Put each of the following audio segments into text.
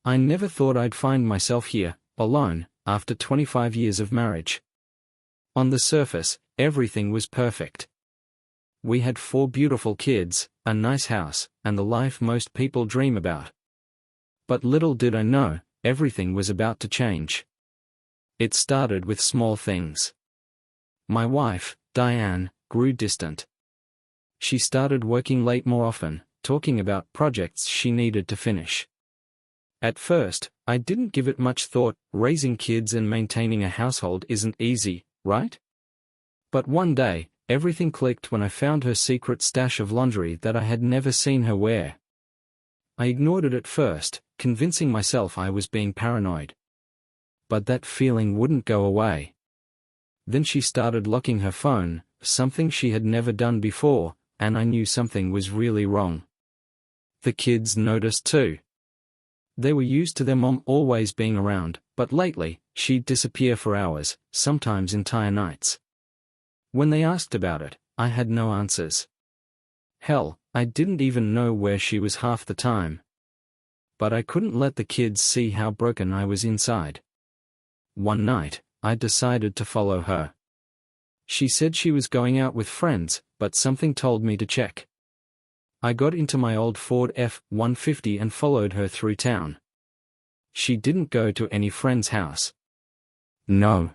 I never thought I'd find myself here, alone, after 25 years of marriage. On the surface, everything was perfect. We had 4 beautiful kids, a nice house, and the life most people dream about. But little did I know, everything was about to change. It started with small things. My wife, Diane, grew distant. She started working late more often, talking about projects she needed to finish. At first, I didn't give it much thought. Raising kids and maintaining a household isn't easy, right? But one day, everything clicked when I found her secret stash of lingerie that I had never seen her wear. I ignored it at first, convincing myself I was being paranoid. But that feeling wouldn't go away. Then she started locking her phone, something she had never done before, and I knew something was really wrong. The kids noticed too. They were used to their mom always being around, but lately, she'd disappear for hours, sometimes entire nights. When they asked about it, I had no answers. Hell, I didn't even know where she was half the time. But I couldn't let the kids see how broken I was inside. One night, I decided to follow her. She said she was going out with friends, but something told me to check. I got into my old Ford F-150 and followed her through town. She didn't go to any friend's house. No.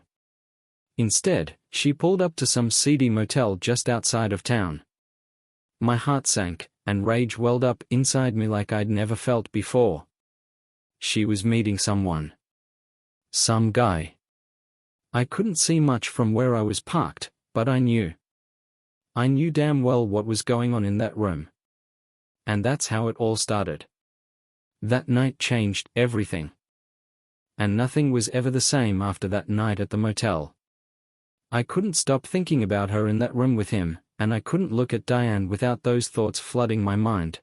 Instead, she pulled up to some seedy motel just outside of town. My heart sank, and rage welled up inside me like I'd never felt before. She was meeting someone. Some guy. I couldn't see much from where I was parked, but I knew. I knew damn well what was going on in that room. And that's how it all started. That night changed everything. And nothing was ever the same after that night at the motel. I couldn't stop thinking about her in that room with him, and I couldn't look at Diane without those thoughts flooding my mind.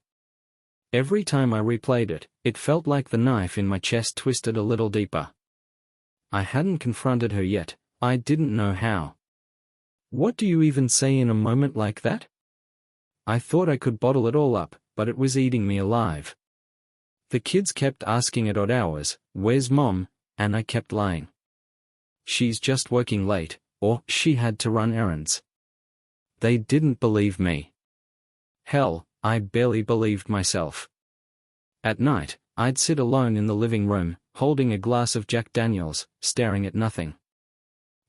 Every time I replayed it, it felt like the knife in my chest twisted a little deeper. I hadn't confronted her yet, I didn't know how. What do you even say in a moment like that? I thought I could bottle it all up, but it was eating me alive. The kids kept asking at odd hours, "Where's Mom?" and I kept lying. "She's just working late," or "She had to run errands." They didn't believe me. Hell, I barely believed myself. At night, I'd sit alone in the living room, holding a glass of Jack Daniels, staring at nothing.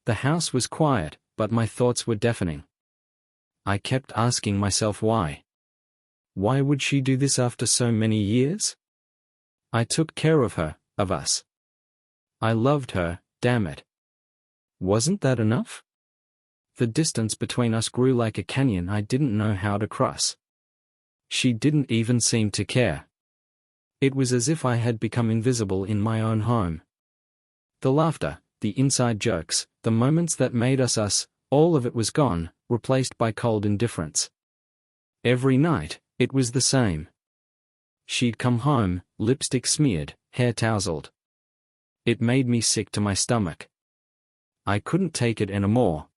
The house was quiet, but my thoughts were deafening. I kept asking myself why. Why would she do this after so many years? I took care of her, of us. I loved her, damn it. Wasn't that enough? The distance between us grew like a canyon I didn't know how to cross. She didn't even seem to care. It was as if I had become invisible in my own home. The laughter, the inside jokes, the moments that made us us, all of it was gone, replaced by cold indifference. Every night, it was the same. She'd come home, lipstick smeared, hair tousled. It made me sick to my stomach. I couldn't take it anymore.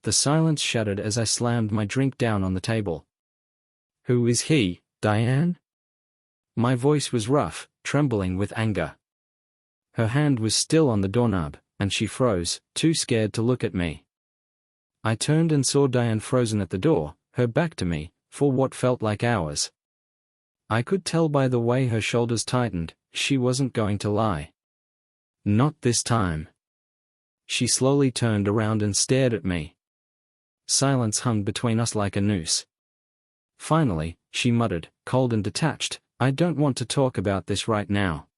The silence shattered as I slammed my drink down on the table. "Who is he, Diane?" My voice was rough, trembling with anger. Her hand was still on the doorknob, and she froze, too scared to look at me. I turned and saw Diane frozen at the door, her back to me, for what felt like hours. I could tell by the way her shoulders tightened, she wasn't going to lie. Not this time. She slowly turned around and stared at me. Silence hung between us like a noose. Finally, she muttered, cold and detached, "I don't want to talk about this right now."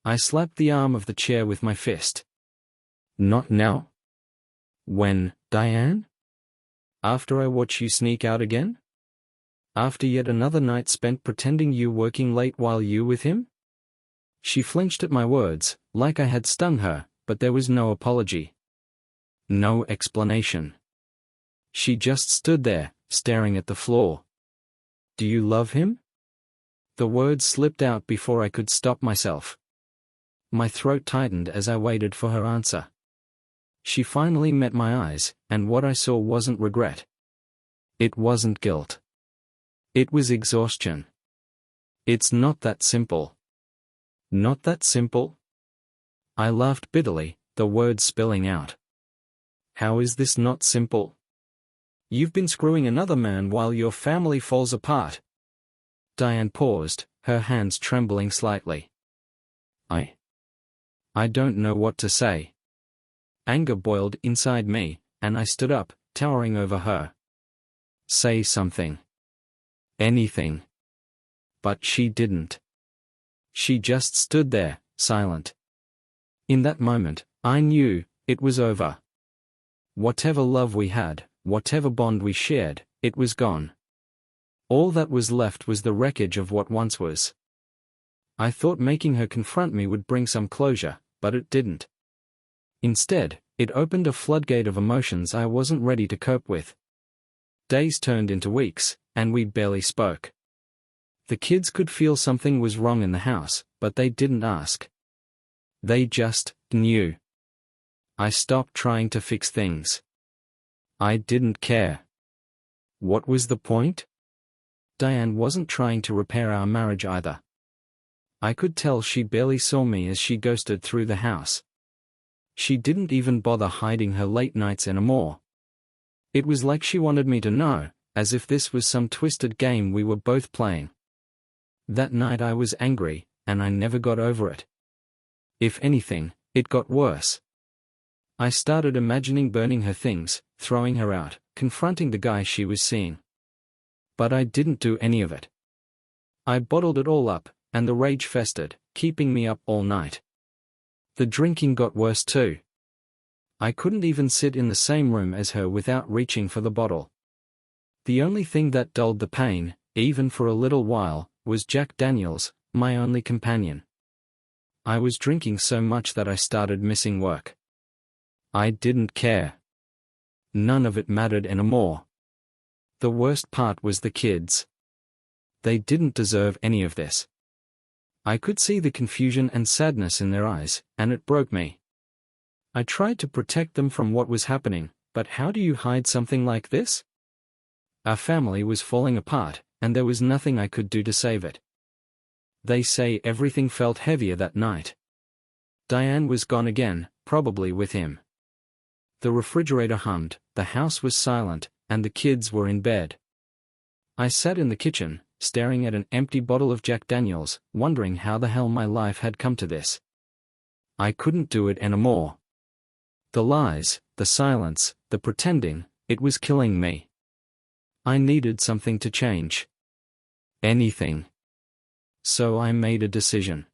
I slapped the arm of the chair with my fist. "Not now?" "When, Diane? After I watch you sneak out again? After yet another night spent pretending you working late while you with him?" She flinched at my words, like I had stung her, but there was no apology. No explanation. She just stood there, staring at the floor. "Do you love him?" The words slipped out before I could stop myself. My throat tightened as I waited for her answer. She finally met my eyes, and what I saw wasn't regret. It wasn't guilt. It was exhaustion. "It's not that simple." Not that simple? I laughed bitterly, the words spilling out. How is this not simple? You've been screwing another man while your family falls apart. Diane paused, her hands trembling slightly. I don't know what to say. Anger boiled inside me, and I stood up, towering over her. Say something. Anything. But she didn't. She just stood there, silent. In that moment, I knew it was over. Whatever love we had, whatever bond we shared, it was gone. All that was left was the wreckage of what once was. I thought making her confront me would bring some closure, but it didn't. Instead, it opened a floodgate of emotions I wasn't ready to cope with. Days turned into weeks, and we barely spoke. The kids could feel something was wrong in the house, but they didn't ask. They just knew. I stopped trying to fix things. I didn't care. What was the point? Diane wasn't trying to repair our marriage either. I could tell she barely saw me as she ghosted through the house. She didn't even bother hiding her late nights anymore. It was like she wanted me to know, as if this was some twisted game we were both playing. That night I was angry, and I never got over it. If anything, it got worse. I started imagining burning her things, throwing her out, confronting the guy she was seeing. But I didn't do any of it. I bottled it all up, and the rage festered, keeping me up all night. The drinking got worse too. I couldn't even sit in the same room as her without reaching for the bottle. The only thing that dulled the pain, even for a little while, was Jack Daniels, my only companion. I was drinking so much that I started missing work. I didn't care. None of it mattered anymore. The worst part was the kids. They didn't deserve any of this. I could see the confusion and sadness in their eyes, and it broke me. I tried to protect them from what was happening, but how do you hide something like this? Our family was falling apart, and there was nothing I could do to save it. They say everything felt heavier that night. Diane was gone again, probably with him. The refrigerator hummed, the house was silent, and the kids were in bed. I sat in the kitchen, staring at an empty bottle of Jack Daniels, wondering how the hell my life had come to this. I couldn't do it anymore. The lies, the silence, the pretending, it was killing me. I needed something to change. Anything. So I made a decision.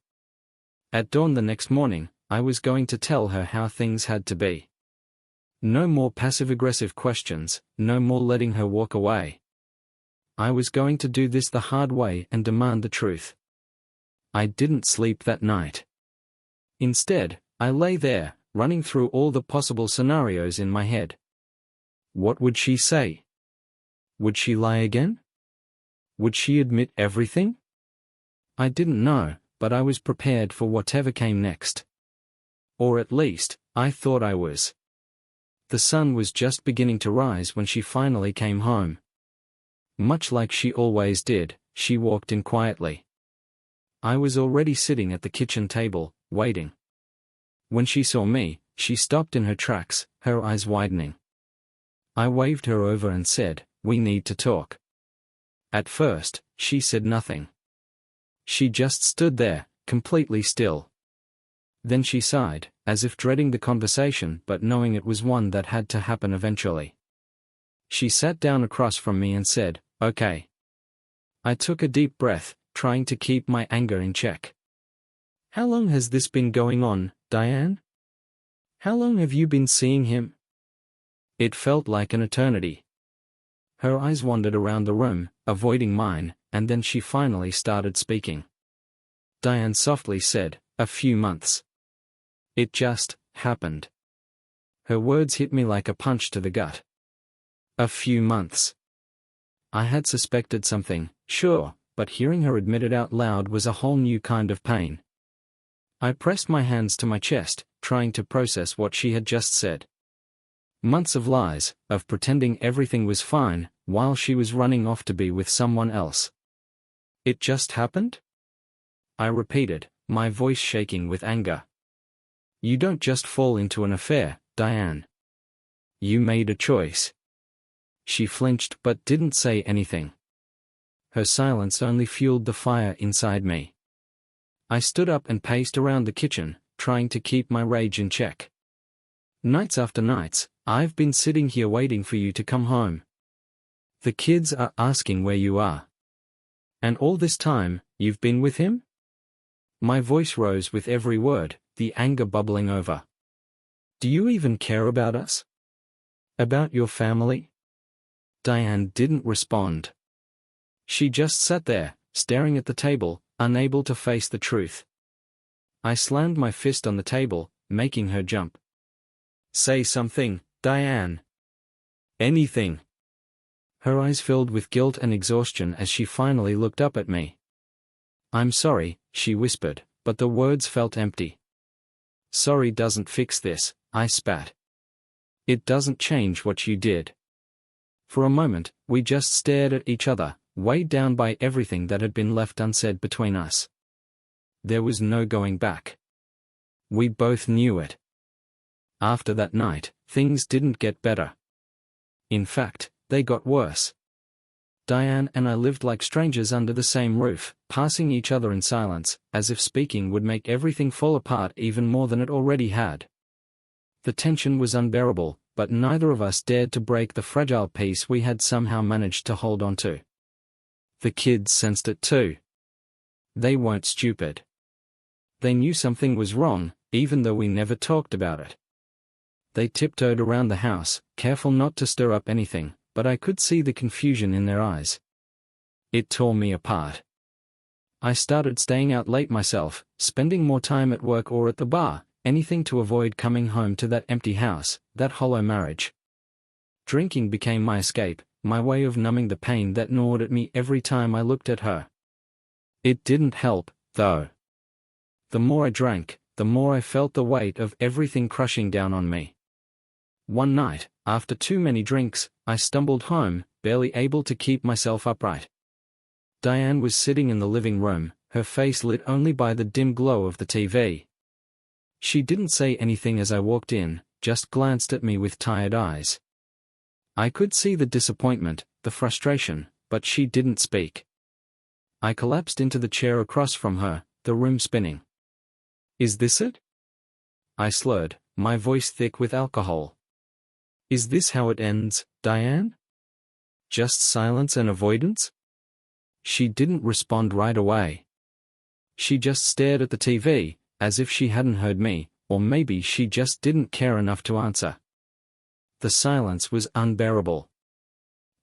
At dawn the next morning, I was going to tell her how things had to be. No more passive-aggressive questions, no more letting her walk away. I was going to do this the hard way and demand the truth. I didn't sleep that night. Instead, I lay there, running through all the possible scenarios in my head. What would she say? Would she lie again? Would she admit everything? I didn't know, but I was prepared for whatever came next. Or at least, I thought I was. The sun was just beginning to rise when she finally came home. Much like she always did, she walked in quietly. I was already sitting at the kitchen table, waiting. When she saw me, she stopped in her tracks, her eyes widening. I waved her over and said, "We need to talk." At first, she said nothing. She just stood there, completely still. Then she sighed, as if dreading the conversation but knowing it was one that had to happen eventually. She sat down across from me and said, "Okay." I took a deep breath, trying to keep my anger in check. "How long has this been going on, Diane? How long have you been seeing him?" It felt like an eternity. Her eyes wandered around the room, avoiding mine, and then she finally started speaking. Diane softly said, "A few months. It just happened." Her words hit me like a punch to the gut. A few months. I had suspected something, sure, but hearing her admit it out loud was a whole new kind of pain. I pressed my hands to my chest, trying to process what she had just said. Months of lies, of pretending everything was fine, while she was running off to be with someone else. It just happened? I repeated, my voice shaking with anger. You don't just fall into an affair, Diane. You made a choice. She flinched but didn't say anything. Her silence only fueled the fire inside me. I stood up and paced around the kitchen, trying to keep my rage in check. Nights after nights, I've been sitting here waiting for you to come home. The kids are asking where you are. And all this time, you've been with him? My voice rose with every word, the anger bubbling over. Do you even care about us? About your family? Diane didn't respond. She just sat there, staring at the table, unable to face the truth. I slammed my fist on the table, making her jump. Say something, Diane. Anything. Her eyes filled with guilt and exhaustion as she finally looked up at me. I'm sorry, she whispered, but the words felt empty. Sorry doesn't fix this, I spat. It doesn't change what you did. For a moment, we just stared at each other, weighed down by everything that had been left unsaid between us. There was no going back. We both knew it. After that night, things didn't get better. In fact, they got worse. Diane and I lived like strangers under the same roof, passing each other in silence, as if speaking would make everything fall apart even more than it already had. The tension was unbearable, but neither of us dared to break the fragile peace we had somehow managed to hold on to. The kids sensed it too. They weren't stupid. They knew something was wrong, even though we never talked about it. They tiptoed around the house, careful not to stir up anything, but I could see the confusion in their eyes. It tore me apart. I started staying out late myself, spending more time at work or at the bar, anything to avoid coming home to that empty house, that hollow marriage. Drinking became my escape, my way of numbing the pain that gnawed at me every time I looked at her. It didn't help, though. The more I drank, the more I felt the weight of everything crushing down on me. One night, after too many drinks, I stumbled home, barely able to keep myself upright. Diane was sitting in the living room, her face lit only by the dim glow of the TV. She didn't say anything as I walked in, just glanced at me with tired eyes. I could see the disappointment, the frustration, but she didn't speak. I collapsed into the chair across from her, the room spinning. Is this it? I slurred, my voice thick with alcohol. Is this how it ends, Diane? Just silence and avoidance? She didn't respond right away. She just stared at the TV, as if she hadn't heard me, or maybe she just didn't care enough to answer. The silence was unbearable.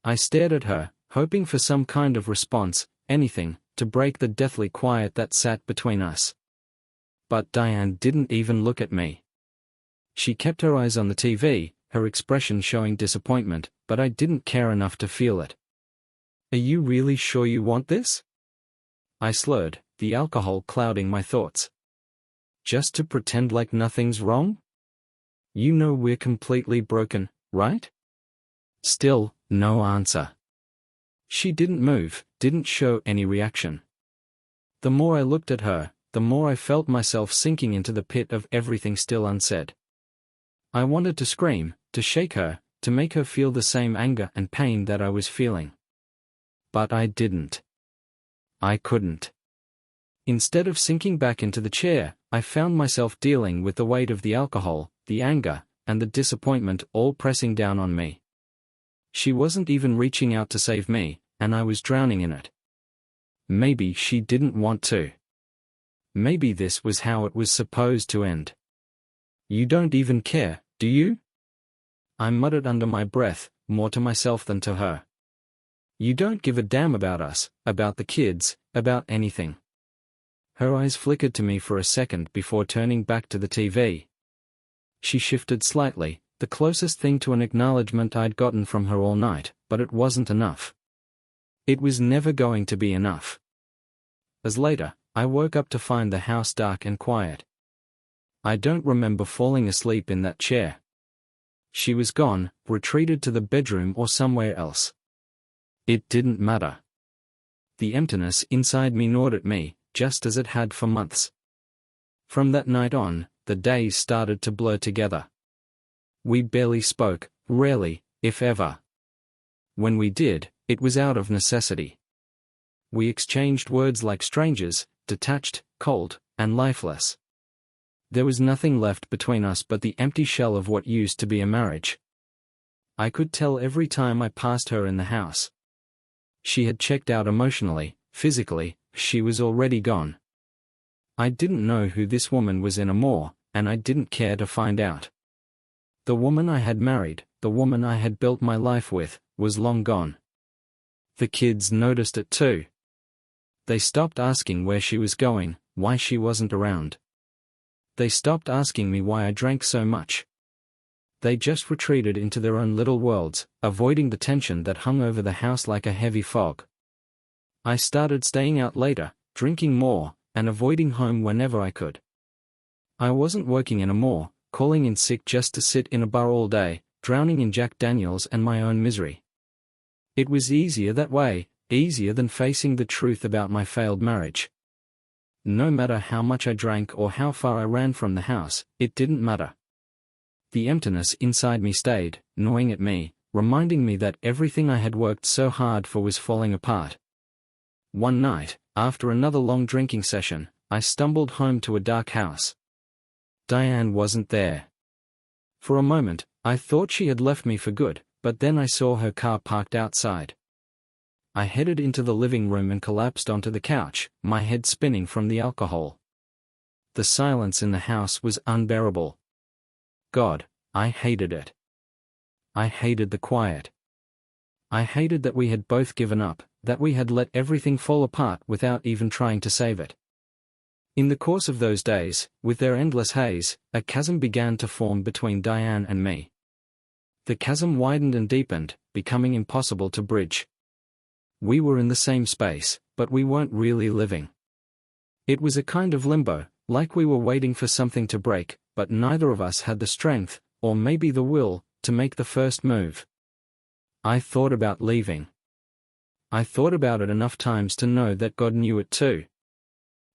I stared at her, hoping for some kind of response, anything, to break the deathly quiet that sat between us. But Diane didn't even look at me. She kept her eyes on the TV, her expression showing disappointment, but I didn't care enough to feel it. Are you really sure you want this? I slurred, the alcohol clouding my thoughts. Just to pretend like nothing's wrong? You know we're completely broken, right? Still, no answer. She didn't move, didn't show any reaction. The more I looked at her, the more I felt myself sinking into the pit of everything still unsaid. I wanted to scream, to shake her, to make her feel the same anger and pain that I was feeling. But I didn't. I couldn't. Instead of sinking back into the chair, I found myself dealing with the weight of the alcohol, the anger, and the disappointment all pressing down on me. She wasn't even reaching out to save me, and I was drowning in it. Maybe she didn't want to. Maybe this was how it was supposed to end. You don't even care, do you? I muttered under my breath, more to myself than to her. You don't give a damn about us, about the kids, about anything. Her eyes flickered to me for a second before turning back to the TV. She shifted slightly, the closest thing to an acknowledgement I'd gotten from her all night, but it wasn't enough. It was never going to be enough. As later, I woke up to find the house dark and quiet. I don't remember falling asleep in that chair. She was gone, retreated to the bedroom or somewhere else. It didn't matter. The emptiness inside me gnawed at me, just as it had for months. From that night on, the days started to blur together. We barely spoke, rarely, if ever. When we did, it was out of necessity. We exchanged words like strangers, detached, cold, and lifeless. There was nothing left between us but the empty shell of what used to be a marriage. I could tell every time I passed her in the house. She had checked out emotionally, physically, she was already gone. I didn't know who this woman was anymore, and I didn't care to find out. The woman I had married, the woman I had built my life with, was long gone. The kids noticed it too. They stopped asking where she was going, why she wasn't around. They stopped asking me why I drank so much. They just retreated into their own little worlds, avoiding the tension that hung over the house like a heavy fog. I started staying out later, drinking more, and avoiding home whenever I could. I wasn't working anymore, calling in sick just to sit in a bar all day, drowning in Jack Daniels and my own misery. It was easier that way, easier than facing the truth about my failed marriage. No matter how much I drank or how far I ran from the house, it didn't matter. The emptiness inside me stayed, gnawing at me, reminding me that everything I had worked so hard for was falling apart. One night, after another long drinking session, I stumbled home to a dark house. Diane wasn't there. For a moment, I thought she had left me for good, but then I saw her car parked outside. I headed into the living room and collapsed onto the couch, my head spinning from the alcohol. The silence in the house was unbearable. God, I hated it. I hated the quiet. I hated that we had both given up, that we had let everything fall apart without even trying to save it. In the course of those days, with their endless haze, a chasm began to form between Diane and me. The chasm widened and deepened, becoming impossible to bridge. We were in the same space, but we weren't really living. It was a kind of limbo, like we were waiting for something to break, but neither of us had the strength, or maybe the will, to make the first move. I thought about leaving. I thought about it enough times to know that God knew it too.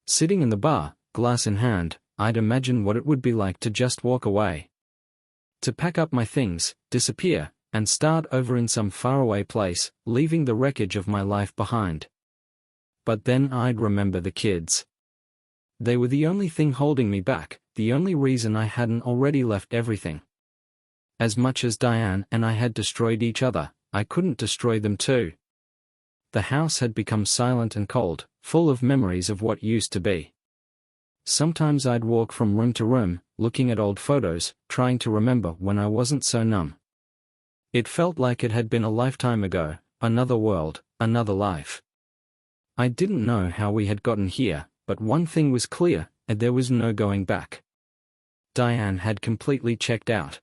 Sitting in the bar, glass in hand, I'd imagine what it would be like to just walk away. To pack up my things, disappear, and start over in some faraway place, leaving the wreckage of my life behind. But then I'd remember the kids. They were the only thing holding me back, the only reason I hadn't already left everything. As much as Diane and I had destroyed each other, I couldn't destroy them too. The house had become silent and cold, full of memories of what used to be. Sometimes I'd walk from room to room, looking at old photos, trying to remember when I wasn't so numb. It felt like it had been a lifetime ago, another world, another life. I didn't know how we had gotten here, but one thing was clear, and there was no going back. Diane had completely checked out.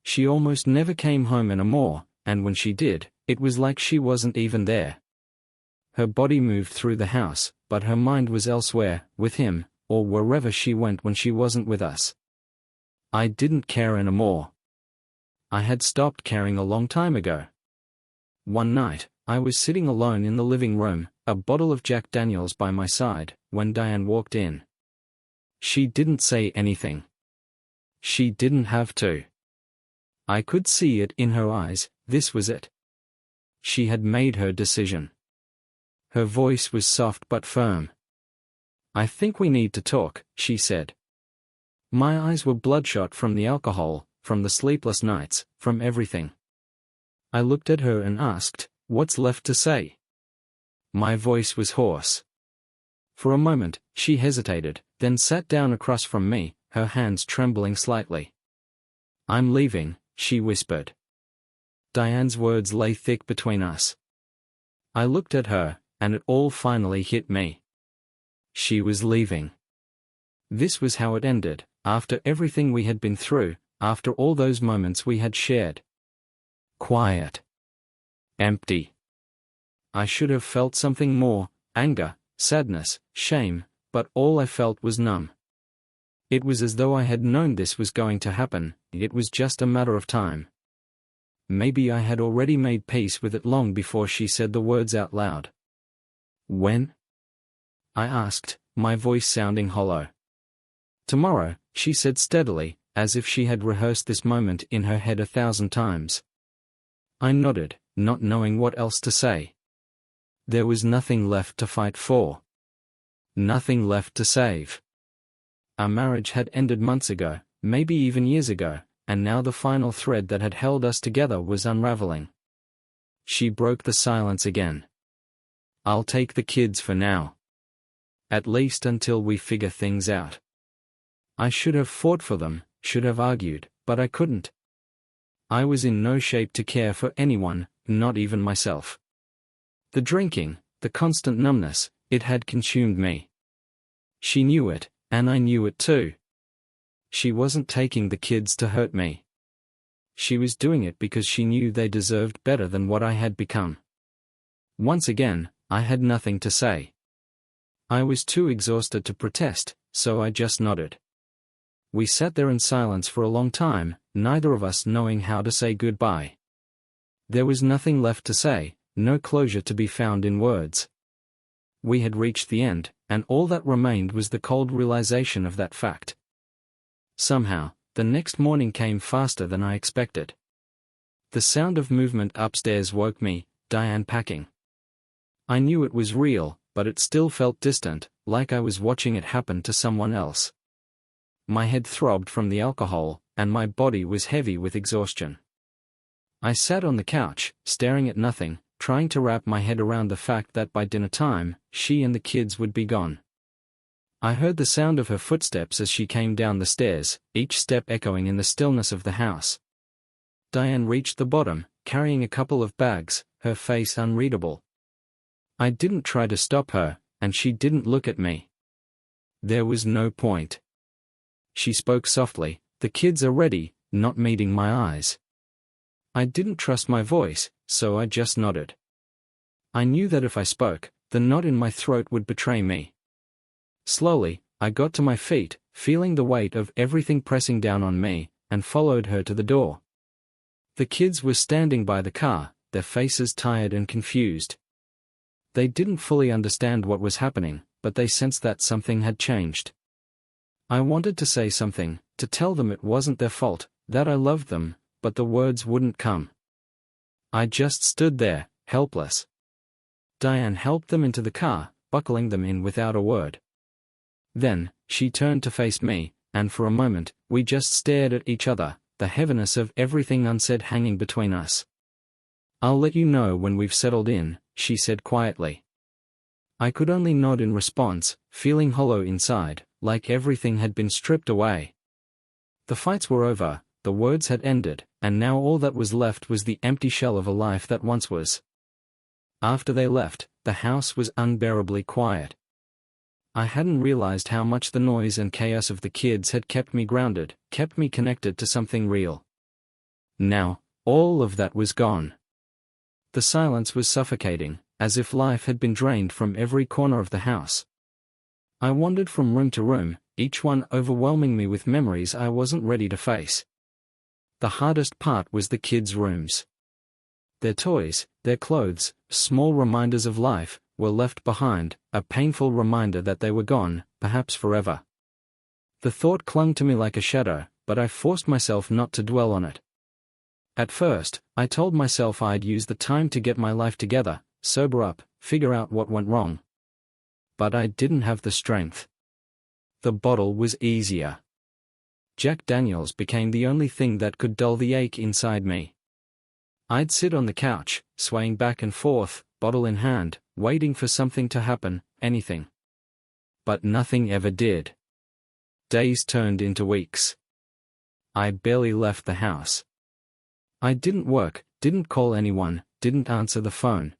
She almost never came home anymore, and when she did, it was like she wasn't even there. Her body moved through the house, but her mind was elsewhere, with him, or wherever she went when she wasn't with us. I didn't care anymore. I had stopped caring a long time ago. One night, I was sitting alone in the living room, a bottle of Jack Daniels by my side, when Diane walked in. She didn't say anything. She didn't have to. I could see it in her eyes, this was it. She had made her decision. Her voice was soft but firm. "I think we need to talk," she said. My eyes were bloodshot from the alcohol, from the sleepless nights, from everything. I looked at her and asked, "What's left to say?" My voice was hoarse. For a moment, she hesitated, then sat down across from me, her hands trembling slightly. "I'm leaving," she whispered. Diane's words lay thick between us. I looked at her, and it all finally hit me. She was leaving. This was how it ended, after everything we had been through, after all those moments we had shared. Quiet. Empty. I should have felt something more, anger, sadness, shame, but all I felt was numb. It was as though I had known this was going to happen, it was just a matter of time. Maybe I had already made peace with it long before she said the words out loud. "When?" I asked, my voice sounding hollow. Tomorrow, she said steadily, as if she had rehearsed this moment in her head 1,000 times. I nodded, not knowing what else to say. There was nothing left to fight for. Nothing left to save. Our marriage had ended months ago, maybe even years ago, and now the final thread that had held us together was unraveling. She broke the silence again. I'll take the kids for now. At least until we figure things out. I should have fought for them, should have argued, but I couldn't. I was in no shape to care for anyone, not even myself. The drinking, the constant numbness, it had consumed me. She knew it, and I knew it too. She wasn't taking the kids to hurt me. She was doing it because she knew they deserved better than what I had become. Once again, I had nothing to say. I was too exhausted to protest, so I just nodded. We sat there in silence for a long time, neither of us knowing how to say goodbye. There was nothing left to say, no closure to be found in words. We had reached the end, and all that remained was the cold realization of that fact. Somehow, the next morning came faster than I expected. The sound of movement upstairs woke me, Diane packing. I knew it was real, but it still felt distant, like I was watching it happen to someone else. My head throbbed from the alcohol, and my body was heavy with exhaustion. I sat on the couch, staring at nothing, trying to wrap my head around the fact that by dinner time, she and the kids would be gone. I heard the sound of her footsteps as she came down the stairs, each step echoing in the stillness of the house. Diane reached the bottom, carrying a couple of bags, her face unreadable. I didn't try to stop her, and she didn't look at me. There was no point. She spoke softly, "The kids are ready," not meeting my eyes. I didn't trust my voice, so I just nodded. I knew that if I spoke, the knot in my throat would betray me. Slowly, I got to my feet, feeling the weight of everything pressing down on me, and followed her to the door. The kids were standing by the car, their faces tired and confused. They didn't fully understand what was happening, but they sensed that something had changed. I wanted to say something, to tell them it wasn't their fault, that I loved them, but the words wouldn't come. I just stood there, helpless. Diane helped them into the car, buckling them in without a word. Then, she turned to face me, and for a moment, we just stared at each other, the heaviness of everything unsaid hanging between us. "I'll let you know when we've settled in," she said quietly. I could only nod in response, feeling hollow inside, like everything had been stripped away. The fights were over, the words had ended, and now all that was left was the empty shell of a life that once was. After they left, the house was unbearably quiet. I hadn't realized how much the noise and chaos of the kids had kept me grounded, kept me connected to something real. Now, all of that was gone. The silence was suffocating, as if life had been drained from every corner of the house. I wandered from room to room, each one overwhelming me with memories I wasn't ready to face. The hardest part was the kids' rooms. Their toys, their clothes, small reminders of life, were left behind, a painful reminder that they were gone, perhaps forever. The thought clung to me like a shadow, but I forced myself not to dwell on it. At first, I told myself I'd use the time to get my life together, sober up, figure out what went wrong. But I didn't have the strength. The bottle was easier. Jack Daniels became the only thing that could dull the ache inside me. I'd sit on the couch, swaying back and forth, bottle in hand, waiting for something to happen, anything. But nothing ever did. Days turned into weeks. I barely left the house. I didn't work, didn't call anyone, didn't answer the phone.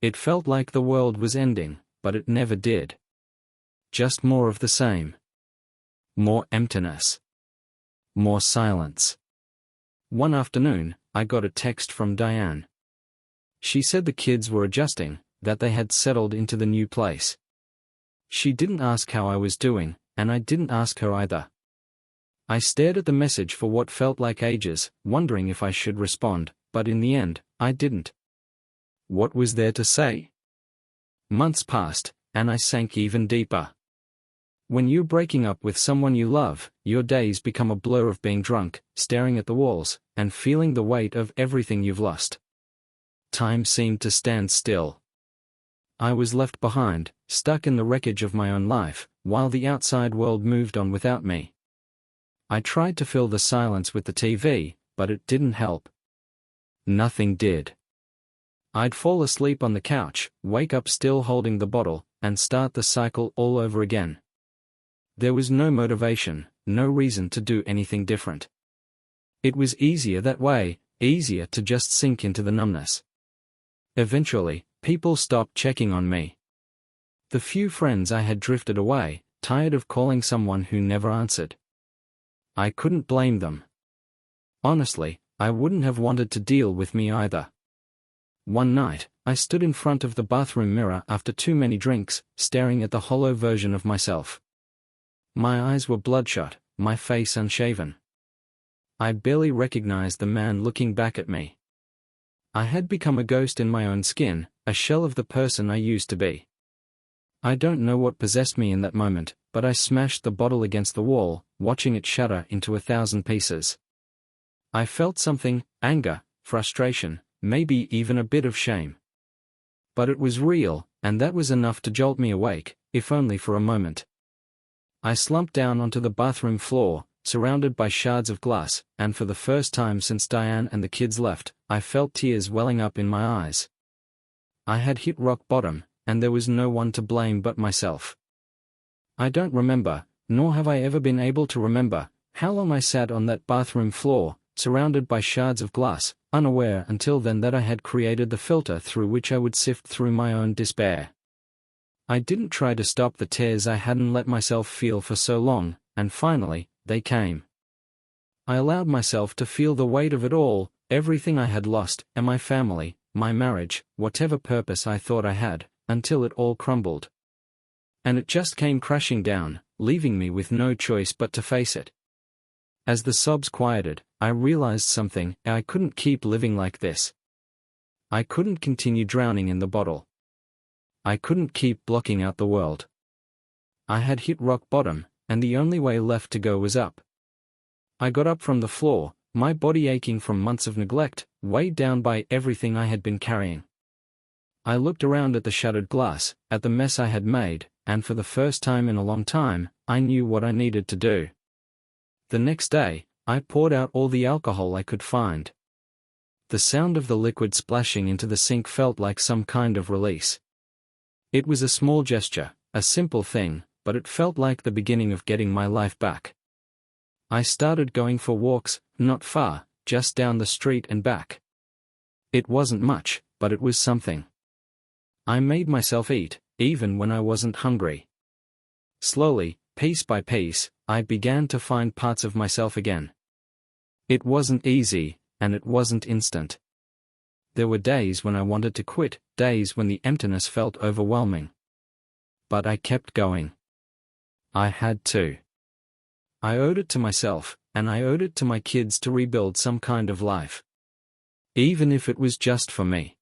It felt like the world was ending, but it never did. Just more of the same. More emptiness. More silence. One afternoon, I got a text from Diane. She said the kids were adjusting, that they had settled into the new place. She didn't ask how I was doing, and I didn't ask her either. I stared at the message for what felt like ages, wondering if I should respond, but in the end, I didn't. What was there to say? Months passed, and I sank even deeper. When you're breaking up with someone you love, your days become a blur of being drunk, staring at the walls, and feeling the weight of everything you've lost. Time seemed to stand still. I was left behind, stuck in the wreckage of my own life, while the outside world moved on without me. I tried to fill the silence with the TV, but it didn't help. Nothing did. I'd fall asleep on the couch, wake up still holding the bottle, and start the cycle all over again. There was no motivation, no reason to do anything different. It was easier that way, easier to just sink into the numbness. Eventually, people stopped checking on me. The few friends I had drifted away, tired of calling someone who never answered. I couldn't blame them. Honestly, I wouldn't have wanted to deal with me either. One night, I stood in front of the bathroom mirror after too many drinks, staring at the hollow version of myself. My eyes were bloodshot, my face unshaven. I barely recognized the man looking back at me. I had become a ghost in my own skin, a shell of the person I used to be. I don't know what possessed me in that moment, but I smashed the bottle against the wall, watching it shatter into 1,000 pieces. I felt something, anger, frustration, maybe even a bit of shame. But it was real, and that was enough to jolt me awake, if only for a moment. I slumped down onto the bathroom floor, surrounded by shards of glass, and for the first time since Diane and the kids left, I felt tears welling up in my eyes. I had hit rock bottom, and there was no one to blame but myself. I don't remember, nor have I ever been able to remember, how long I sat on that bathroom floor, surrounded by shards of glass, unaware until then that I had created the filter through which I would sift through my own despair. I didn't try to stop the tears I hadn't let myself feel for so long, and finally, they came. I allowed myself to feel the weight of it all, everything I had lost, and my family, my marriage, whatever purpose I thought I had, until it all crumbled. And it just came crashing down, leaving me with no choice but to face it. As the sobs quieted, I realized something: I couldn't keep living like this. I couldn't continue drowning in the bottle. I couldn't keep blocking out the world. I had hit rock bottom, and the only way left to go was up. I got up from the floor, my body aching from months of neglect, weighed down by everything I had been carrying. I looked around at the shattered glass, at the mess I had made, and for the first time in a long time, I knew what I needed to do. The next day, I poured out all the alcohol I could find. The sound of the liquid splashing into the sink felt like some kind of release. It was a small gesture, a simple thing, but it felt like the beginning of getting my life back. I started going for walks, not far, just down the street and back. It wasn't much, but it was something. I made myself eat, even when I wasn't hungry. Slowly, piece by piece, I began to find parts of myself again. It wasn't easy, and it wasn't instant. There were days when I wanted to quit, days when the emptiness felt overwhelming. But I kept going. I had to. I owed it to myself, and I owed it to my kids to rebuild some kind of life. Even if it was just for me.